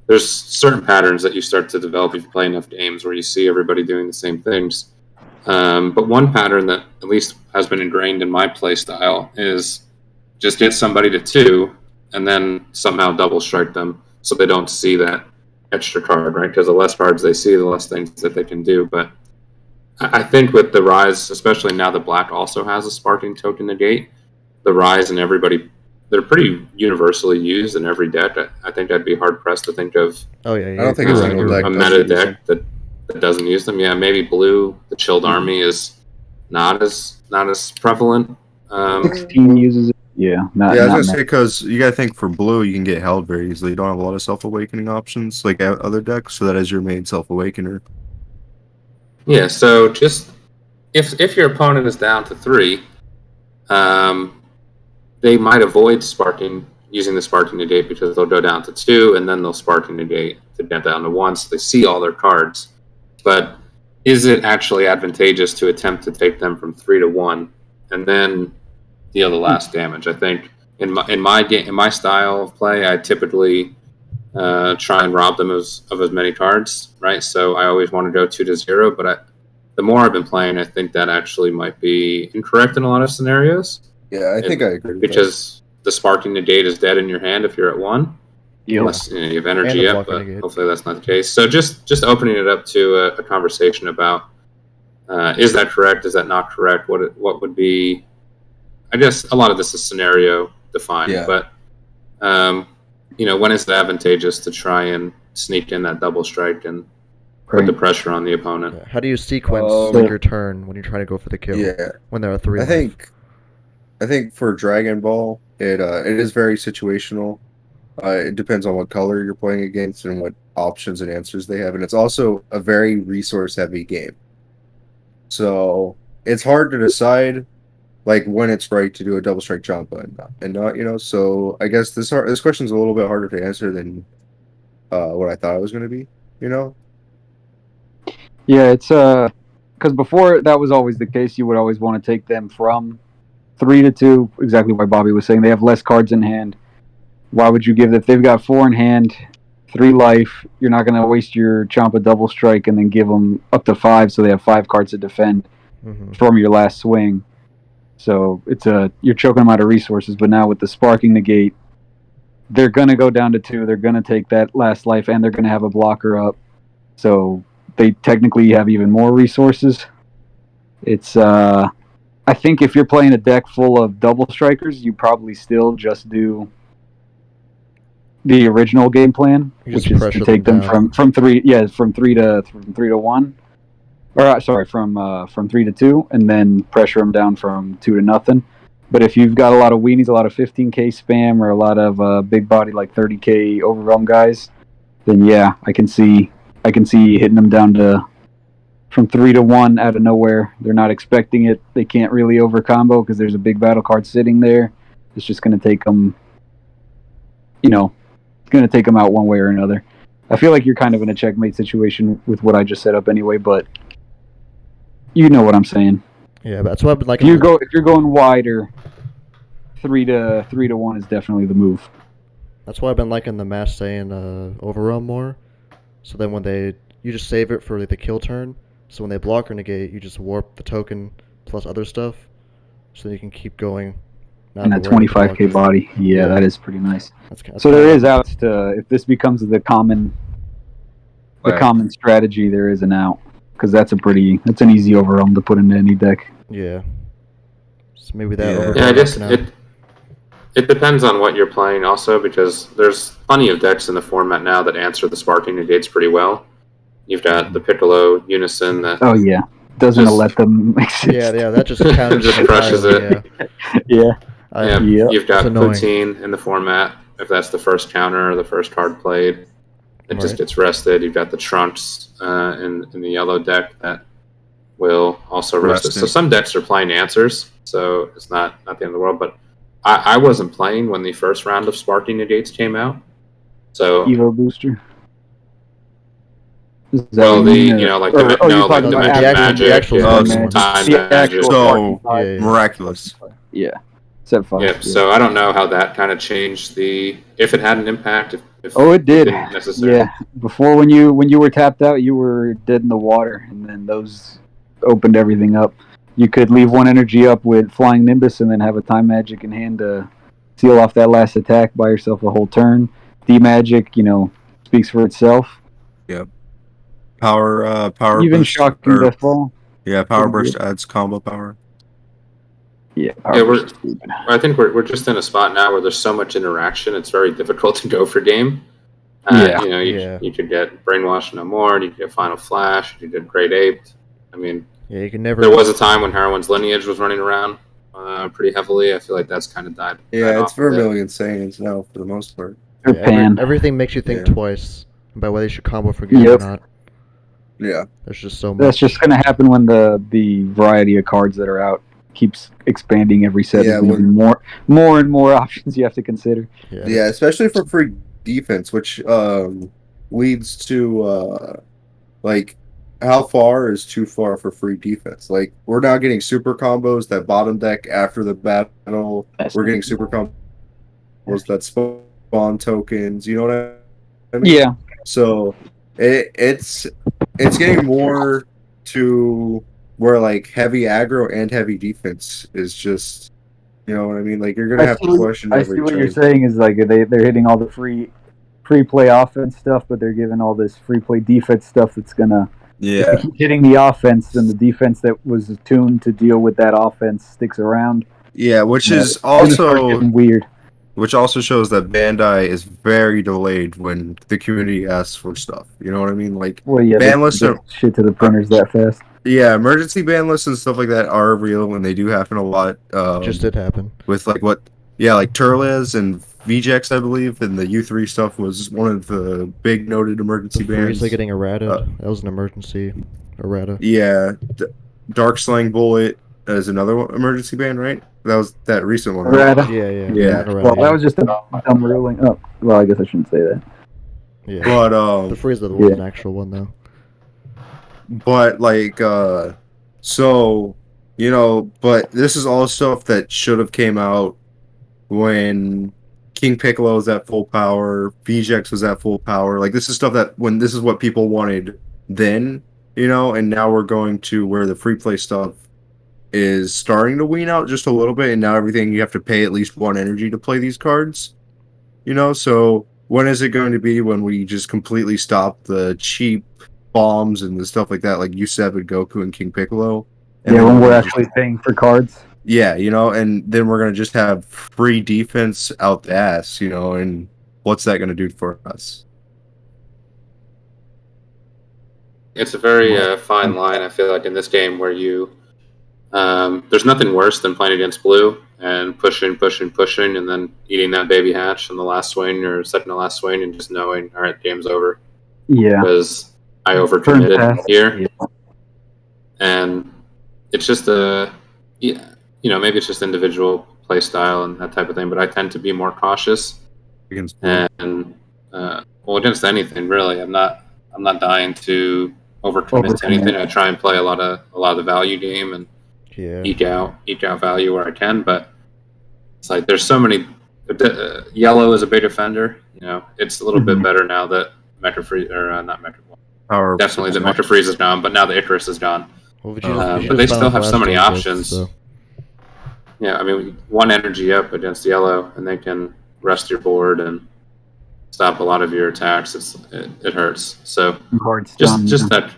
There's certain patterns that you start to develop if you play enough games where you see everybody doing the same things. But one pattern that at least has been ingrained in my play style is just get somebody to 2 and then somehow double strike them so they don't see that extra card, right? Because the less cards they see, the less things that they can do. But I think with the rise, especially now that Black also has a Sparking Token Negate, the rise and everybody, they're pretty universally used in every deck. I think I'd be hard-pressed to think of Oh yeah. I don't think there's you're any right, deck you're right. a doesn't meta use deck that doesn't use them. Yeah, maybe Blue, the Chilled Army is not as prevalent. 16 uses it. Yeah, not, Yeah, I was not gonna say many. because you gotta think for blue, you can get held very easily. You don't have a lot of self-awakening options like other decks, so that is your main self-awakener. Yeah, so just if your opponent is down to 3, they might avoid using the Sparking Negate because they'll go down to 2 and then they'll Sparking Negate to get down to 1, so they see all their cards. But is it actually advantageous to attempt to take them from 3 to 1 and then deal the last damage? I think in my style of play, I typically try and rob them of as many cards, right? So I always want to go 2 to 0, but the more I've been playing, I think that actually might be incorrect in a lot of scenarios. Yeah, I think I agree with Because the Sparking Negate is dead in your hand if you're at 1. Yep. Unless you have And energy the up, Blocking but Negate. hopefully that's not the case. So just opening it up to a conversation about is that correct? Is that not correct? What would be? I guess a lot of this is scenario defined, Yeah. but when is it advantageous to try and sneak in that double strike and put Right. the pressure on the opponent? Yeah. How do you sequence Um, your turn when you're trying to go for the kill? Yeah, When there are 3. I think for Dragon Ball, it is very situational. It depends on what color you're playing against and what options and answers they have, and it's also a very resource-heavy game. So it's hard to decide, like when it's right to do a double strike jump and not. So I guess this question's a little bit harder to answer than what I thought it was going to be. Yeah, it's because before that was always the case. You would always want to take them from 3 to 2. Exactly what Bobby was saying. They have less cards in hand. Why would you give if they've got 4 in hand, 3 life? You're not going to waste your Champa double strike and then give them up to 5, so they have 5 cards to defend from your last swing. So you're choking them out of resources. But now with the Sparking Negate, they're going to go down to 2. They're going to take that last life, and they're going to have a blocker up. So they technically have even more resources. It's I think if you're playing a deck full of double strikers, you probably still just do the original game plan, You just which is pressure to take them them down. from 3 to 1, or sorry, from 3 to 2, and then pressure them down from 2 to nothing. But if you've got a lot of weenies, a lot of 15k spam, or a lot of big body like 30k overwhelm guys, then yeah, I can see hitting them down to from 3 to 1 out of nowhere. They're not expecting it. They can't really over combo because there's a big battle card sitting there. It's just going to take them, it's going to take them out one way or another. I feel like you're kind of in a checkmate situation with what I just set up anyway, but you know what I'm saying. Yeah, but that's why I've been like. If you're going wider, 3 to 1 is definitely the move. That's why I've been liking the Mass Saiyan Overrealm more. So then you just save it for the kill turn. So when they block or negate, you just warp the token plus other stuff, so you can keep going. And that 25k body, yeah, that is pretty nice. That's So there is outs to if this becomes the common strategy. There is an out because that's an easy overwhelm to put into any deck. Yeah. So maybe that. Yeah. Overrealm Yeah, I guess now. it depends on what you're playing also, because there's plenty of decks in the format now that answer the Sparking Negates pretty well. You've got the Piccolo Unison that Oh yeah, doesn't Just- let them exist. Yeah, that just counters Just it crushes entirely, it. Yeah. Yeah. yeah, Yeah. you've got It's annoying. Poutine in the format. If that's the first counter or the first card played, it just Right. gets rested. You've got the Trunks in the yellow deck that will also rest it. Rest So it. some decks are playing answers, so it's not the end of the world. But I wasn't playing when the first round of Sparking Negates came out. So Evo booster. Is that well, what you mean, like or- the, oh, no, you're like talking the about magic, the actual yeah, Sparking one. time the magic. actual So- Sparking Five. Yeah. Miraculous. Yeah. Set 5. Yep. yeah. So I don't know how that kind of changed if it had an impact. If Oh, it did. didn't necessarily. Yeah. Before, when you were tapped out, you were dead in the water, and then those opened everything up. You could leave one energy up with Flying Nimbus, and then have a time magic in hand to seal off that last attack. Buy yourself a whole turn. D magic, speaks for itself. Power Even boost, shocking or- deathfall. Yeah, power Pretty burst adds combo power. Yeah. Yeah, I think we're just in a spot now where there's so much interaction. It's very difficult to go for game. Yeah. You could get Brainwash No More. You could get Final Flash. You could get Great Aped. I mean, Yeah, you can never. there was a time when Heroine's Lineage was running around pretty heavily. I feel like that's kind of died. Yeah, died it's off a bit. Vermilion Saiyans now for the most part. Or Yeah, Pan. everything makes you think Yeah. twice about whether you should combo for game Yep. or not. Yeah. There's just so much. That's just going to happen when the variety of cards that are out keeps expanding every set. Yeah, There's gonna be more and more options you have to consider. Yeah, especially for free defense, which leads to like how far is too far for free defense? Like we're now getting super combos that bottom deck after the battle. We're getting super combos that spawn tokens. You know what I mean? Yeah. So it's getting more to where like heavy aggro and heavy defense is just, you know what I mean? Like you're gonna have to question I every see what turn. you're saying is like they're hitting all the free play offense stuff, but they're giving all this free play defense stuff that's gonna Yeah, if you keep hitting the offense, then the defense that was tuned to deal with that offense sticks around. yeah, which Yeah, is It's gonna start also getting weird. which also shows that Bandai is very delayed when the community asks for stuff. You know what I mean? Like Well, yeah, ban they lists get are- shit to the printers that fast. yeah, emergency ban lists and stuff like that are real and they do happen a lot. Just did happen. With like like Turles and VJX, I believe, and the U3 stuff was one of the big noted emergency bans. Frieza getting errated. Uh, That was an emergency errata. Yeah, Dark Slang Bullet is another emergency ban, right? That was that recent one. Right? Errata. Yeah. Yeah. Errata, Well, that was just a dumb ruling. Oh, well, I guess I shouldn't say that. yeah. But The Frieza was an actual one though. But like so but this is all stuff that should have came out when King Piccolo was at full power, VJX was at full power. Like this is stuff that when this is what people wanted then, and now we're going to where the free play stuff is starting to wean out just a little bit, and now everything you have to pay at least one energy to play these cards. So when is it going to be when we just completely stop the cheap bombs and the stuff like that, like U7 and Goku and King Piccolo? And Yeah, then when we're just- actually paying for cards. yeah, and then we're gonna just have free defense out the ass, and what's that gonna do for us? It's a very fine line, I feel like, in this game where there's nothing worse than playing against blue and pushing, and then eating that baby hatch on the last swing or second to last swing and just knowing, all right, game's over Yeah. because I Turn overcommitted fast. here. Yeah. And it's just maybe it's just individual play style and that type of thing, but I tend to be more cautious Against and against anything really. I'm not dying to overcommit to anything. I try and play a lot of the value game and Yeah. eke out value where I can, but it's like there's so many. Yellow is a big offender. It's a little bit better now that Mecha Freeze or not Mecha. power. Definitely the Mecha Freeze is gone, but now the Icarus is gone. Well, we but they found still have so Flash many like options. this, so. Yeah, I mean, one energy up against yellow, and they can rest your board and stop a lot of your attacks. It hurts. So Cards just done. just that,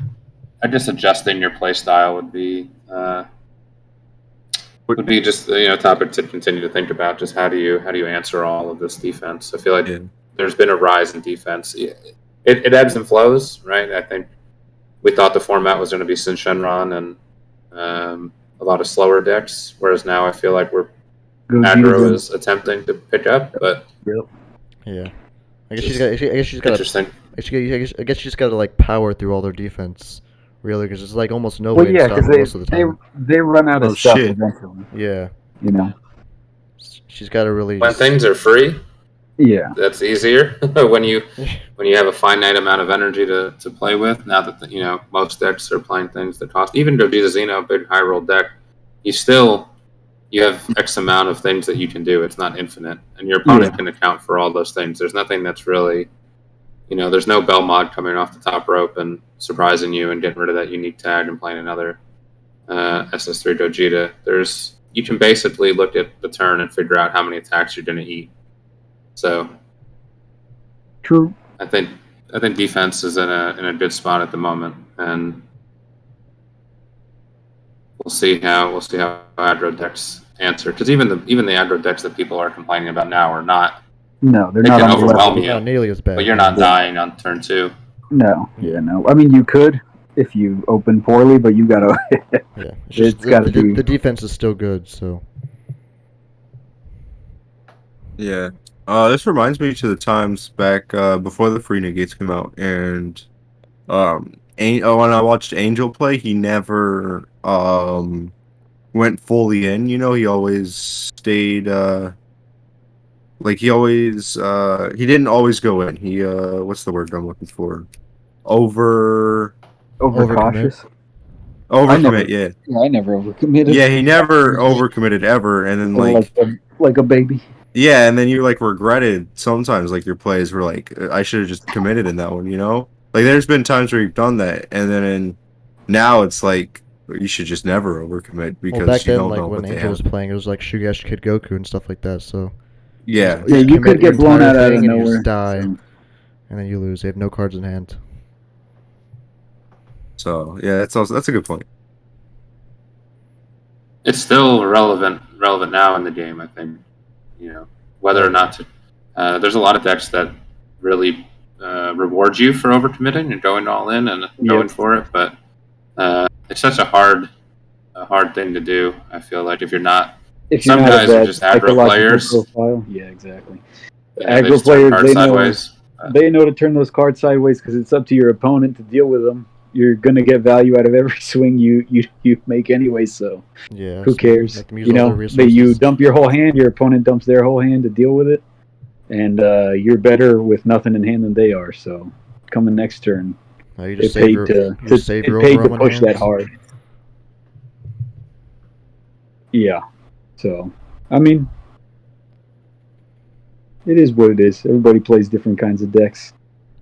I guess adjusting your play style would be just topic to continue to think about. Just how do you answer all of this defense? I feel like Yeah. there's been a rise in defense. It ebbs and flows, right? I think we thought the format was going to be Sin Shenron and a lot of slower decks, whereas now I feel like Aggro is attempting to pick up, but Yeah. I guess she's got. I guess she's got. interesting. I guess she's got to like power through all their defense, really, because it's like almost no Well, way yeah, to stop her most of the time. they run out of Oh, stuff shit. eventually. Yeah, You know. she's got to really. When just- things are free, Yeah. that's easier. when you have a finite amount of energy to play with, now that most decks are playing things that cost, even Gogeta Xeno, big high roll deck, you have X amount of things that you can do. It's not infinite, and your opponent can account for all those things. There's nothing that's really, there's no Bell mod coming off the top rope and surprising you and getting rid of that unique tag and playing another SS3 Gogeta. You can basically look at the turn and figure out how many attacks you're going to eat. So True. I think defense is in a good spot at the moment, and we'll see how aggro decks answer, because even the aggro decks that people are complaining about now are not. No, they're They not can on the overwhelm level. you. Not nearly as bad. But you're not dying on turn 2. No. Yeah. No. I mean, you could if you open poorly, but you gotta. Yeah, It's gotta be- the defense is still good, so. Yeah. This reminds me to the times back before the free negates came out, and when I watched Angel play, he never went fully in. He always stayed he didn't always go in. He what's the word I'm looking for? Overcautious. Overcommit, yeah. Yeah, I never overcommitted. Yeah, he never overcommitted ever, and then like a baby. yeah, and then you regretted sometimes your plays were I should have just committed in that one, there's been times where you've done that, and then now it's you should just never overcommit because Well, back you then, don't know when what they Angel was have. playing, it was like Shugesh Kid Goku and stuff like that. So Yeah, Yeah, you could commit your get blown entire out of thing and you nowhere. just die, So, and then you lose. You have no cards in hand. so yeah, that's a good point. It's still relevant now in the game, I think. Whether or not to. There's a lot of decks that really reward you for overcommitting and going all in and going for it, but it's such a hard thing to do. I feel like if you're not. if Some you're not guys a are bad just aggro psychological players. Profile, yeah, exactly. They Aggro just turn players, cards they know. sideways. They know to turn those cards sideways because it's up to your opponent to deal with them. You're gonna get value out of every swing you make anyway. So Yeah. who so cares? let them use all their That you resources. dump your whole hand, your opponent dumps their whole hand to deal with it, and you're better with nothing in hand than they are. So coming next turn, You they just paid save your, to you just save your paid to overwhelming push that hands. hard. Yeah. So I mean, it is what it is. Everybody plays different kinds of decks,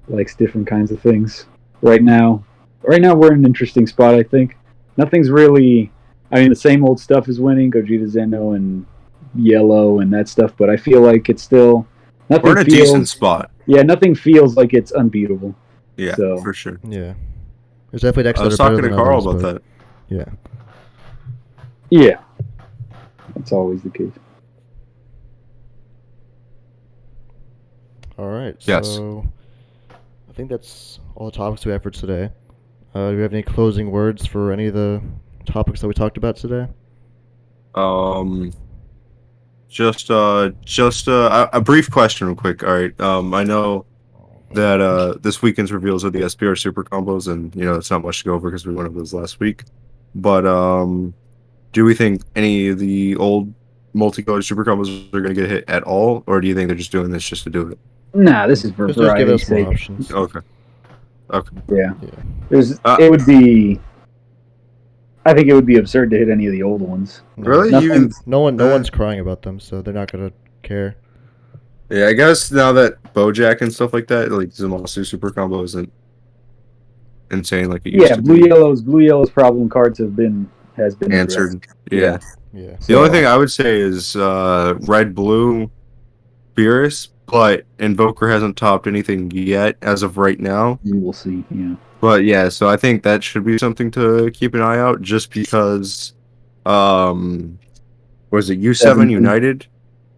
likes different kinds of things. Right now we're in an interesting spot. I think nothing's really. I mean, the same old stuff is winning. Gogeta Zeno and Yellow and that stuff. But I feel like it's still nothing. We're in a decent spot. Yeah, nothing feels like it's unbeatable. Yeah, So- for sure. Yeah. There's definitely decks I that was are better talking to than Carl others, about but- that. Yeah. Yeah, that's always the case. All right. Yes. So I think that's all the topics we have for today. Do we have any closing words for any of the topics that we talked about today? Just a brief question, real quick. All right. I know that this weekend's reveals are the SBR super combos, and it's not much to go over because we went over those last week. But do we think any of the old multicolor super combos are going to get hit at all, or do you think they're just doing this just to do it? Nah, this is for Just give variety's us more sake. options. Okay. Okay. Yeah. Yeah. It would be. I think it would be absurd to hit any of the old ones. No, Really? Nothing- Even No one's crying about them, so they're not gonna care. yeah, I guess now that Bojack and stuff like that, like Zamasu super combo isn't insane like it used Yeah, to blue be. yellows problem cards has been Answered. addressed. Yeah. Yeah. The only thing I would say is red blue Beerus, but Invoker hasn't topped anything yet as of right now. You will see. Yeah. But yeah, so I think that should be something to keep an eye out just because was it U7 17. United?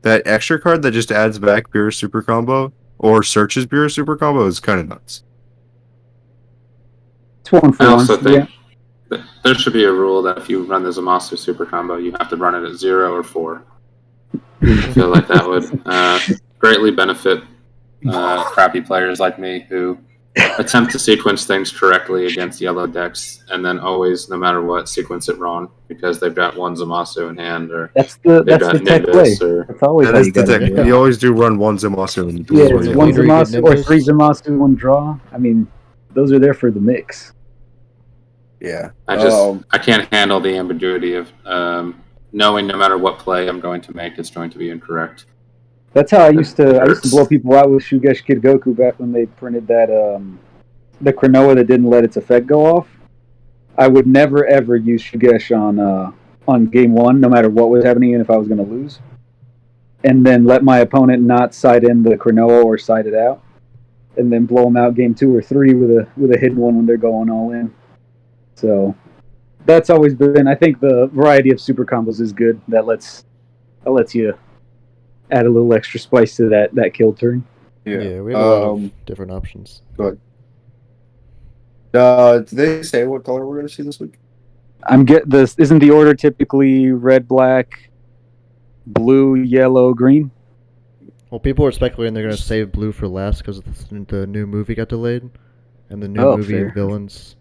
That extra card that just adds back Beerus super combo or searches Beerus super combo is kind of nuts. It's 1 for I 1. also Yeah. think that there should be a rule that if you run the Zamasu super combo, you have to run it at 0 or 4. I feel like that would greatly benefit crappy players like me who attempt to sequence things correctly against yellow decks and then always, no matter what, sequence it wrong because they've got one Zamasu in hand or That's the they've tech got play. Nimbus or That's always That how is you the gotta deck. do it. You always do run one Zamasu and Yeah, When it's you one leader, you get Zamasu or Nimbus. 3 Zamasu, 1 draw. I mean, those are there for the mix. Yeah. I can't handle the ambiguity of knowing no matter what play I'm going to make, it's going to be incorrect. That's how I used to hurts. blow people out with Shugesh Kid Goku back when they printed that the Cronoa that didn't let its effect go off. I would never ever use Shugesh on game 1, no matter what was happening, and if I was going to lose, and then let my opponent not side in the Cronoa or side it out, and then blow them out game 2 or 3 with a hidden one when they're going all in. So that's always been. I think the variety of super combos is good. That lets you add a little extra spice to that kill turn. Yeah, we have a lot of different options. Did they say what color we're going to see this week? I'm get this. Isn't the order typically red, black, blue, yellow, green? Well, people are speculating they're going to save blue for last because the new movie got delayed, and the new Oh, movie fair. villains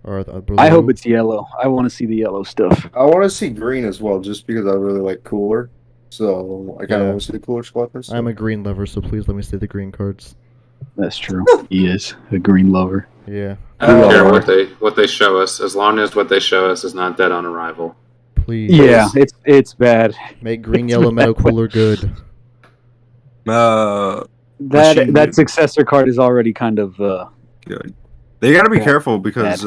are blue. I hope it's yellow. I want to see the yellow stuff. I want to see green as well, just because I really like cooler. So I kind of Yeah. want to see the cooler squadrons. I'm a green lover, so please let me see the green cards. That's true. He is a green lover. Yeah, I don't care Yeah. what they show us, as long as what they show us is not dead on arrival. please. Yeah, it's bad. Make green yellow metal cooler good. Machine That Gun. successor card is already kind of Good. They got to be Yeah. careful because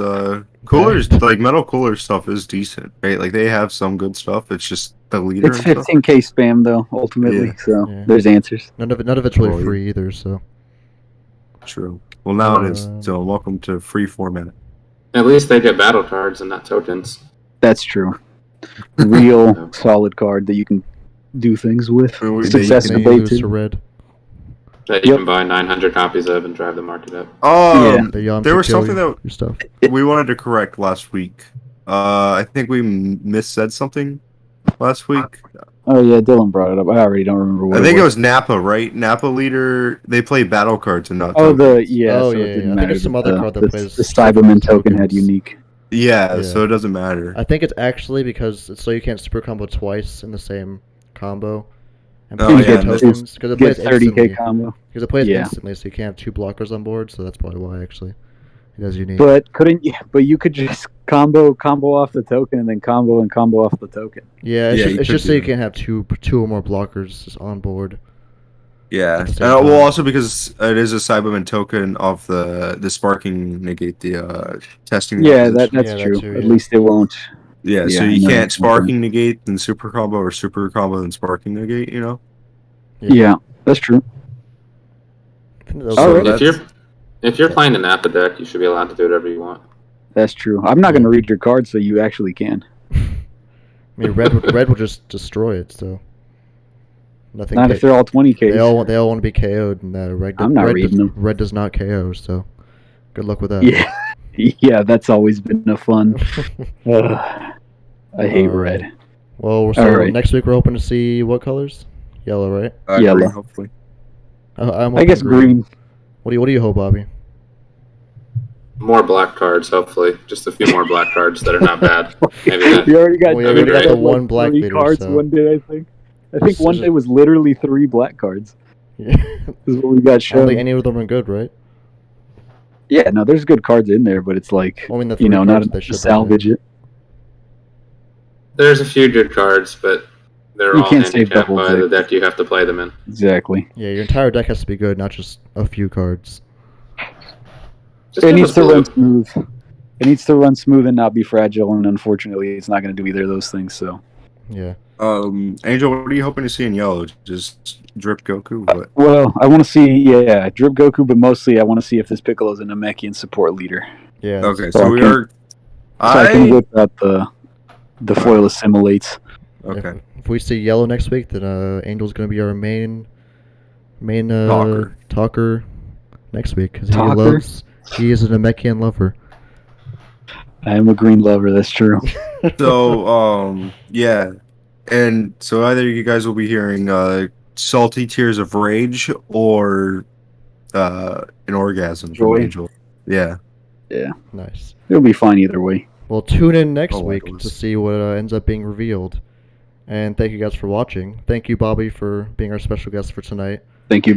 coolers, like metal cooler stuff, is decent, right? Like they have some good stuff. It's just the leader. it's and stuff. 15k spam though ultimately. Yeah. So Yeah. there's answers. None of it's really Well, free either. So True. Well, now it is. So welcome to free format. At least they get battle cards and not tokens. That's true. Real solid card that you can do things with. They- Success and then you debate lose to too. red. That you Yep. can buy 900 copies of and drive the market up. Yeah. The Yamcha There was kill something that your stuff. we wanted to correct last week. I think we missaid something last week. Oh yeah, Dylan brought it up. I already don't remember what. I think it was Napa, right? Napa leader. They play battle cards and not. Oh, tokens. yeah. Oh, so yeah, it didn't yeah. I think matter it's some that other card that plays the Cyberman token had tokens. unique. Yeah, Yeah. so it doesn't matter. I think it's actually because it's so you can't super combo twice in the same combo. And Oh, play yeah, two and tokens because it Get plays 30k instantly. combo. Because it plays Yeah. instantly, so you can't have 2 blockers on board. So that's probably why actually it is unique. But couldn't you? But you could just combo off the token and then combo off the token. yeah, it's Yeah, just, you it's could just so do you that. can't have two or more blockers on board. Yeah, At the same well, time. also because it is a Cyberman token of the sparking negate the testing. Yeah, message. that's Yeah, that true. too, At yeah. least it won't. Yeah, so Yeah, you I know. can't sparking negate then super combo or super combo then sparking negate. You know. Yeah, that's true. I think that was All like- right. If you're playing an Napa deck, you should be allowed to do whatever you want. That's true. I'm not going to read your cards, so you actually can. I mean, red will just destroy it. So nothing. Not if they're all 20k. They all want to be KO'd, and red. I'm not reading them. Red does not KO, so good luck with that. Yeah, yeah, that's always been a fun. I hate red. Well, Alright. next week we're hoping to see what colors? Yellow, right? Yellow. Green, hopefully. I'm I guess hoping green. What do you hope, Bobby? More black cards, hopefully. Just a few more black cards that are not bad. Maybe that. You already got, We already got the one black 3 leader, cards so- one day, I think. I think So one just- day was literally 3 black cards. Yeah. Is what we got I don't shown. think any of them are good, right? Yeah, no, there's good cards in there, but it's like, I mean, the you know, 3 not cards enough they to should salvage it. There's a few good cards, but they're You all can't save the handicapped whole by the deck. deck you have to play them in. Exactly. Yeah, your entire deck has to be good, not just a few cards. Just It give needs us to blue. run smooth. It needs to run smooth and not be fragile, and unfortunately, it's not going to do either of those things. So, Yeah. Angel, what are you hoping to see in yellow? Just drip Goku? What? well, I want to see, Drip Goku, but mostly I want to see if this Piccolo's a Namekian support leader, Yeah. Okay, So so I we can- are. so I can I whip out the foil assimilates. okay. If we see yellow next week, then Angel's gonna be our main Talker. talker next week because Talker? he is a Namekian lover. I am a green lover. That's true. So, yeah. And so either you guys will be hearing Salty Tears of Rage or an orgasm Joy. from Angel. Yeah. Yeah, Nice. it'll be fine either way. Well, tune in next Oh, week Michaelis. to see what ends up being revealed. And thank you guys for watching. Thank you, Bobby, for being our special guest for tonight. Thank you.